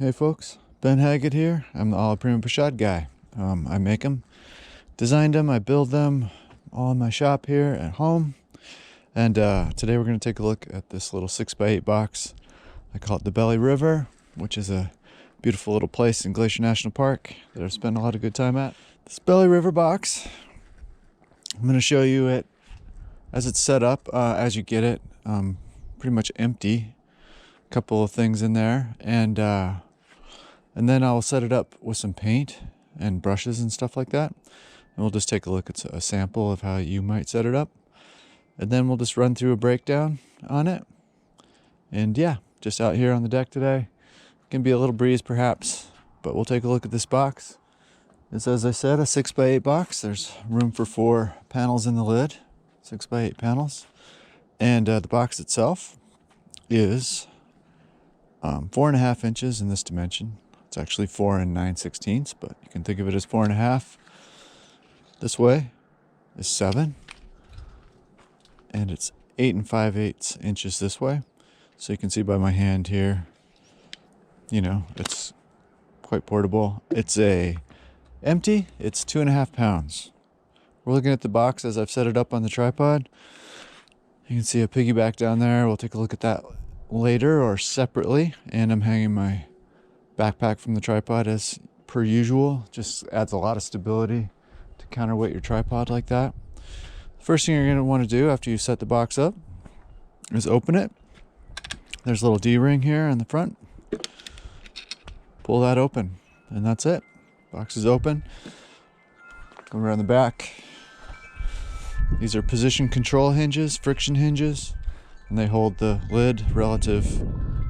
Hey folks, Ben Haggett here. I'm the Alla Prima Pochade guy. I make them, designed them, I build them all in my shop here at home. And today we're going to take a look at this little 6x8 box. I call it the Belly River, which is a beautiful little place in Glacier National Park that I've spent a lot of good time at. This Belly River box, I'm going to show you it as it's set up, as you get it. Pretty much empty. A couple of things in there, and then I'll set it up with some paint and brushes and stuff like that. And we'll just take a look at a sample of how you might set it up. And then we'll just run through a breakdown on it. And yeah, just out here on the deck today. Can be a little breeze perhaps, but we'll take a look at this box. It's, as I said, a 6x8 box. There's room for 4 panels in the lid, 6x8 panels. And the box itself is 4.5 inches in this dimension. It's actually 4 9/16, but you can think of it as 4.5. This way is 7, and it's 8 5/8 inches this way. So you can see by my hand here, it's quite portable. It's empty. It's 2.5 pounds. We're looking at the box as I've set it up on the tripod. You can see a piggyback down there. We'll take a look at that later or separately. And I'm hanging my backpack from the tripod as per usual. Just adds a lot of stability to counterweight your tripod like that. First thing you're going to want to do after you set the box up is open it. There's a little D-ring here in the front. Pull that open, and that's it. Box is open. Go around the back. These are position control hinges, friction hinges, and they hold the lid relative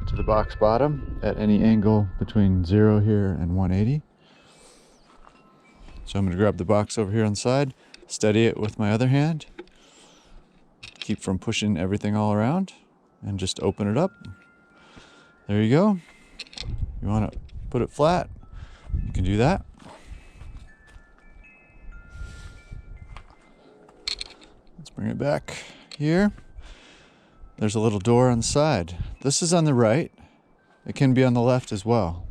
to the box bottom at any angle between 0 here and 180. So I'm going to grab the box over here on the side, steady it with my other hand, keep from pushing everything all around, and just open it up. There you go. You want to put it flat, you can do that. Let's bring it back here. There's a little door on the side. This is on the right. It can be on the left as well.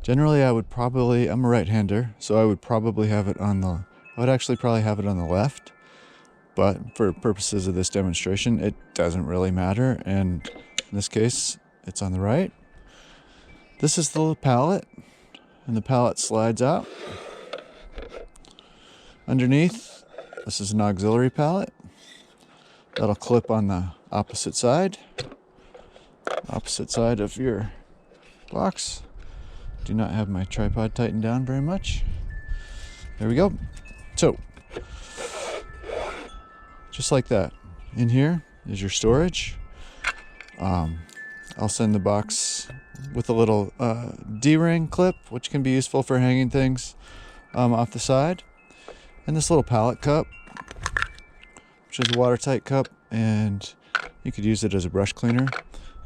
Generally, I'm a right-hander, so I would probably have it I would actually probably have it on the left. But for purposes of this demonstration, it doesn't really matter. And in this case, it's on the right. This is the little pallet, and the pallet slides out. Underneath, this is an auxiliary pallet. That'll clip on the opposite side of your box. Do not have my tripod tightened down very much. There we go. So, just like that. In here is your storage. I'll send the box with a little D-ring clip, which can be useful for hanging things off the side. And this little pallet cup, which is a watertight cup, and you could use it as a brush cleaner,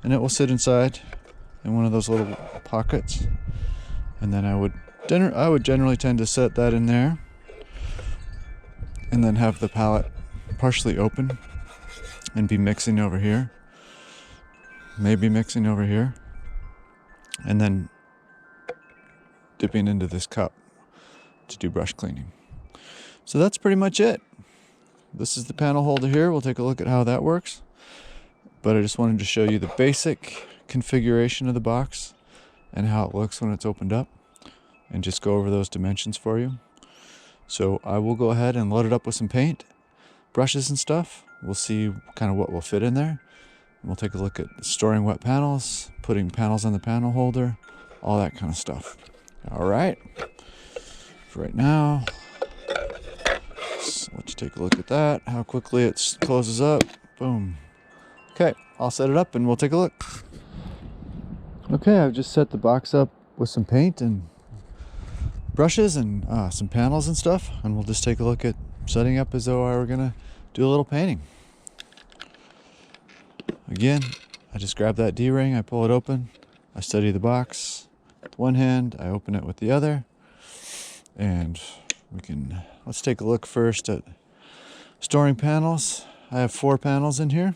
and it will sit inside in one of those little pockets. And then I would generally tend to set that in there, and then have the pallet partially open and be mixing over here, maybe mixing over here, and then dipping into this cup to do brush cleaning. So that's pretty much it. This is the panel holder here. We'll take a look at how that works. But I just wanted to show you the basic configuration of the box and how it looks when it's opened up, and just go over those dimensions for you. So I will go ahead and load it up with some paint, brushes and stuff. We'll see kind of what will fit in there. And we'll take a look at storing wet panels, putting panels on the panel holder, all that kind of stuff. All right. For right now, let's let you take a look at that, how quickly it closes up. Boom. Okay, I'll set it up and we'll take a look. Okay, I've just set the box up with some paint and brushes and some panels and stuff, and we'll just take a look at setting up as though I were gonna do a little painting. Again, I just grab that D-ring, I pull it open, I steady the box with one hand, I open it with the other, and let's take a look first at storing panels. I have 4 panels in here.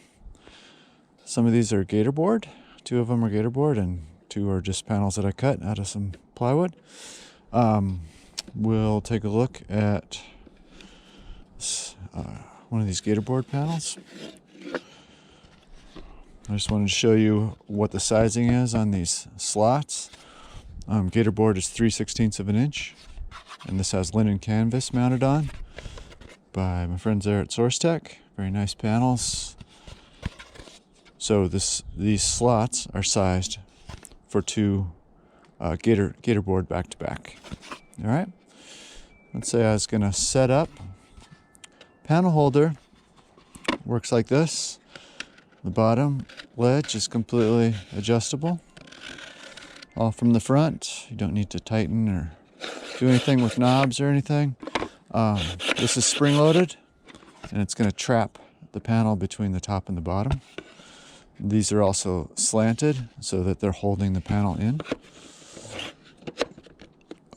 Some of these are gator board. 2 of them are gator board, and two are just panels that I cut out of some plywood. We'll take a look at one of these gator board panels. I just wanted to show you what the sizing is on these slots. Gator board is 3/16 of an inch, and this has linen canvas mounted on by my friends there at Source Tech. Very nice panels. So these slots are sized for two gator board back to back. All right. Let's say I was gonna set up. Panel holder works like this. The bottom ledge is completely adjustable. All from the front. You don't need to tighten or do anything with knobs or anything. This is spring loaded, and it's going to trap the panel between the top and the bottom. These are also slanted so that they're holding the panel in.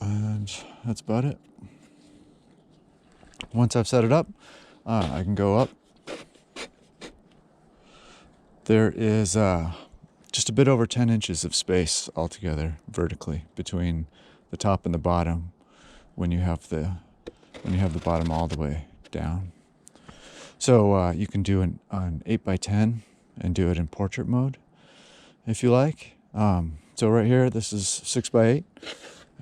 And that's about it. Once I've set it up, I can go up. There is just a bit over 10 inches of space altogether vertically between the top and the bottom when you have the bottom all the way down. So you can do an 8x10 and do it in portrait mode if you like. So right here, this is 6x8,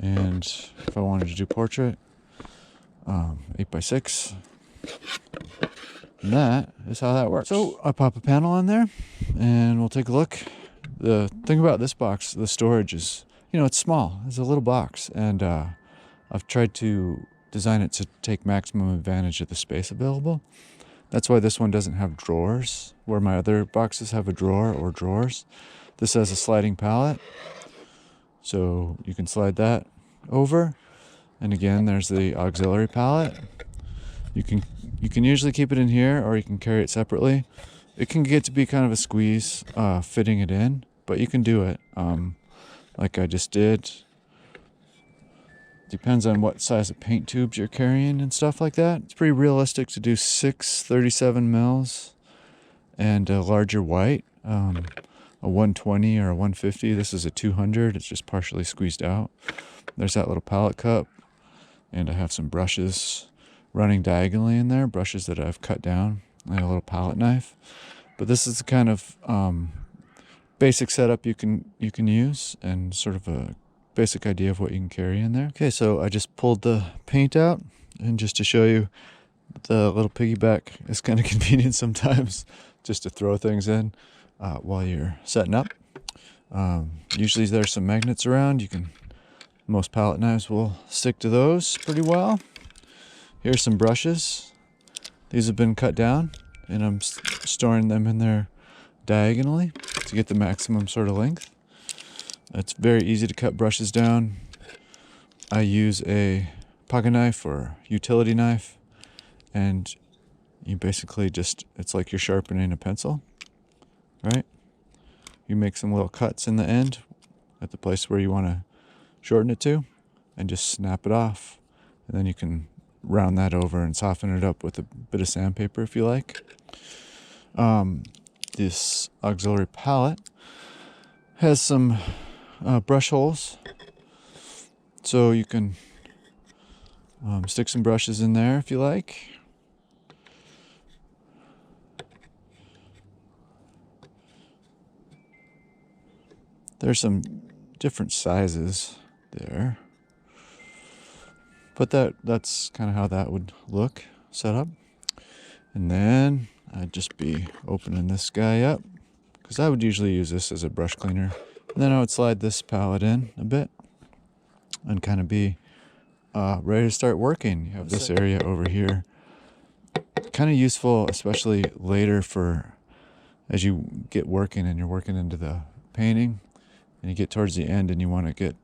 and if I wanted to do portrait, 8x6. And that is how that works. So I pop a panel on there and we'll take a look. The thing about this box, the storage is, it's small. It's a little box, and I've tried to design it to take maximum advantage of the space available. That's why this one doesn't have drawers, where my other boxes have a drawer or drawers. This has a sliding pallet, so you can slide that over. And again, there's the auxiliary pallet. You can usually keep it in here, or you can carry it separately. It can get to be kind of a squeeze fitting it in, but you can do it like I just did. Depends on what size of paint tubes you're carrying and stuff like that. It's pretty realistic to do 6 37 mils and a larger white, a 120 or a 150. This is a 200. It's just partially squeezed out. There's that little palette cup, and I have some brushes running diagonally in there, brushes that I've cut down, and a little palette knife. But this is the kind of basic setup you can use, and sort of a basic idea of what you can carry in there. Okay, so I just pulled the paint out, and just to show you, the little piggyback is kind of convenient sometimes, just to throw things in while you're setting up. Usually there's some magnets around. Most palette knives will stick to those pretty well. Here's some brushes. These have been cut down, and I'm storing them in there diagonally to get the maximum sort of length. It's very easy to cut brushes down. I use a pocket knife or utility knife, and you basically it's like you're sharpening a pencil, right? You make some little cuts in the end at the place where you want to shorten it to, and just snap it off. And then you can round that over and soften it up with a bit of sandpaper if you like. This auxiliary palette has some brush holes, so you can stick some brushes in there if you like. There's some different sizes there, but that's kind of how that would look set up. And then I'd just be opening this guy up, because I would usually use this as a brush cleaner. And then I would slide this palette in a bit and kind of be ready to start working. You have this area over here, kind of useful, especially later as you get working and you're working into the painting, and you get towards the end and you want to get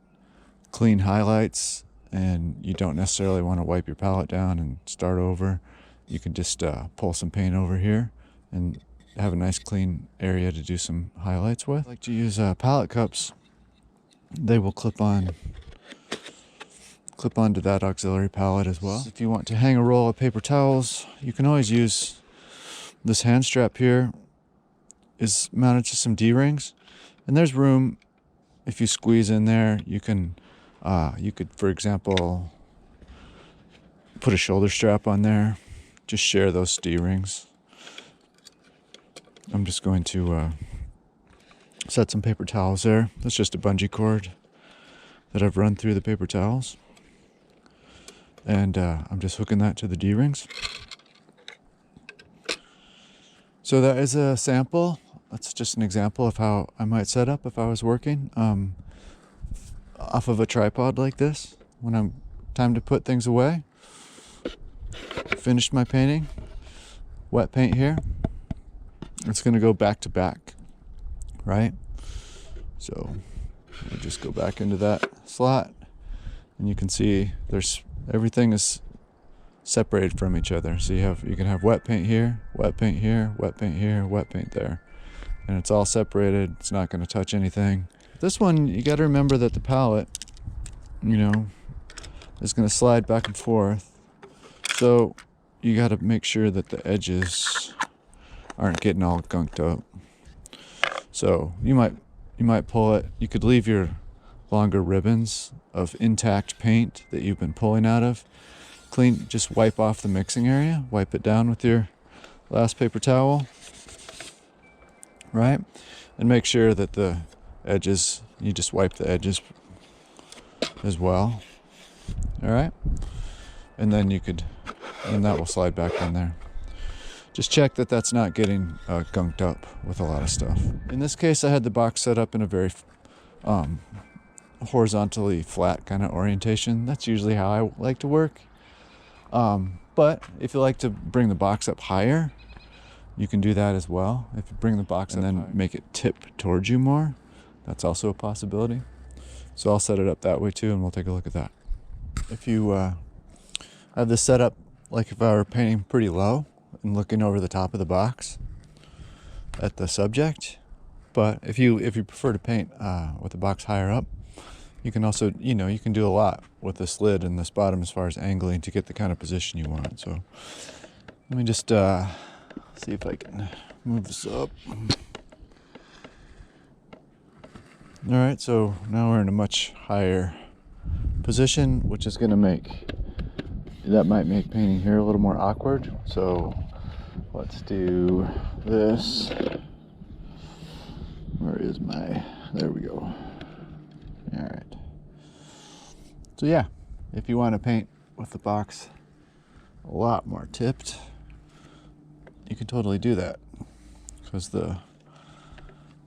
clean highlights, and you don't necessarily want to wipe your palette down and start over. You can just pull some paint over here and have a nice clean area to do some highlights with. I like to use palette cups. They will clip onto that auxiliary palette as well. If you want to hang a roll of paper towels, you can always use this hand strap here. Is mounted to some D-rings, and there's room if you squeeze in there, you could, for example, put a shoulder strap on there. Just share those D-rings. I'm just going to set some paper towels there. That's just a bungee cord that I've run through the paper towels. And I'm just hooking that to the D-rings. So that is a sample. That's just an example of how I might set up if I was working off of a tripod like this. When I'm time to put things away. Finished my painting. Wet paint here. It's going to go back to back, right? So we'll just go back into that slot, and you can see everything is separated from each other. So you can have wet paint here, wet paint here, wet paint here, wet paint there. And it's all separated. It's not going to touch anything. This one, you got to remember that the palette, is going to slide back and forth. So you got to make sure that the edges aren't getting all gunked up. So you might pull it. You could leave your longer ribbons of intact paint that you've been pulling out of. Just wipe off the mixing area, wipe it down with your last paper towel, right? And make sure that the edges, you just wipe the edges as well, all right? And then that will slide back in there. Just check that that's not getting gunked up with a lot of stuff. In this case, I had the box set up in a very horizontally flat kind of orientation. That's usually how I like to work. But if you like to bring the box up higher, you can do that as well. If you bring the box and then make it tip towards you more, that's also a possibility. So I'll set it up that way too, and we'll take a look at that. If you have this set up like if I were painting pretty low and looking over the top of the box at the subject, but if you prefer to paint with the box higher up, you can also, you can do a lot with this lid and this bottom as far as angling to get the kind of position you want. So let me just see if I can move this up. All right, so now we're in a much higher position, which is going to that might make painting here a little more awkward. So let's do this. There we go. All right. So yeah, if you want to paint with the box a lot more tipped, you can totally do that, because the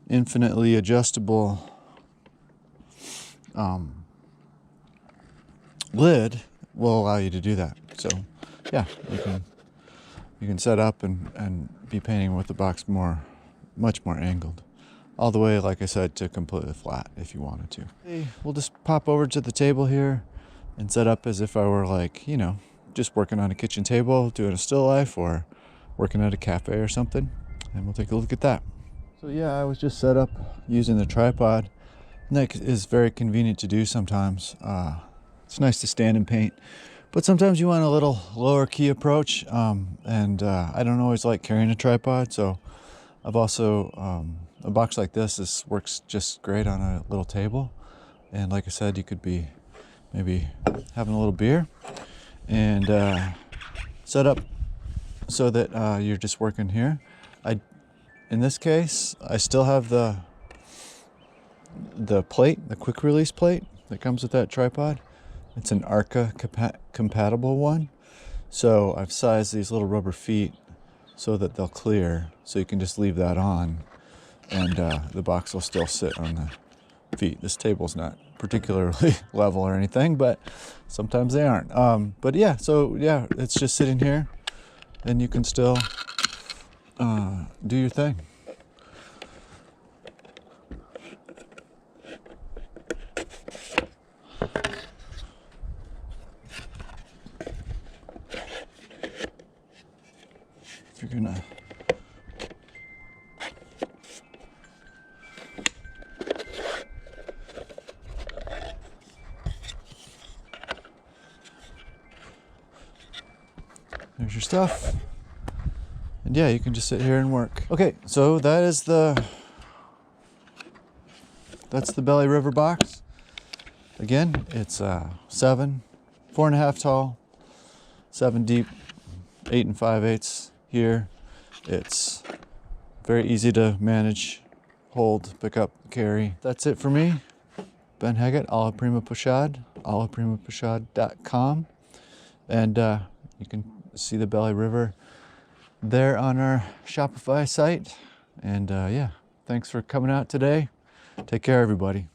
infinitely adjustable lid will allow you to do that. So yeah, you can set up and be painting with the box much more angled, all the way, like I said, to completely flat if you wanted to. Hey, we'll just pop over to the table here and set up as if I were just working on a kitchen table, doing a still life, or working at a cafe or something, and we'll take a look at that. So yeah, I was just set up using the tripod, and that is very convenient to do sometimes. It's nice to stand and paint, but sometimes you want a little lower key approach, and I don't always like carrying a tripod, so I've also, a box like this works just great on a little table. And like I said, you could be maybe having a little beer and set up so that you're just working here. In this case, I still have the plate, the quick release plate that comes with that tripod. It's an Arca compatible one. So I've sized these little rubber feet so that they'll clear, so you can just leave that on, and the box will still sit on the feet. This table's not particularly level or anything, but sometimes they aren't. But yeah, so yeah, it's just sitting here, and you can still do your thing. If you're gonna there's your stuff. And yeah, you can just sit here and work. Okay, so that is the that's the Belly River box. Again, it's 4.5 tall, 7 deep, 8 5/8 here. It's very easy to manage, hold, pick up, carry. That's it for me. Ben Haggett, Alla Prima Pochade, allaprimapochade.com. And you can see the Belly River there on our Shopify site. And yeah, thanks for coming out today. Take care, everybody.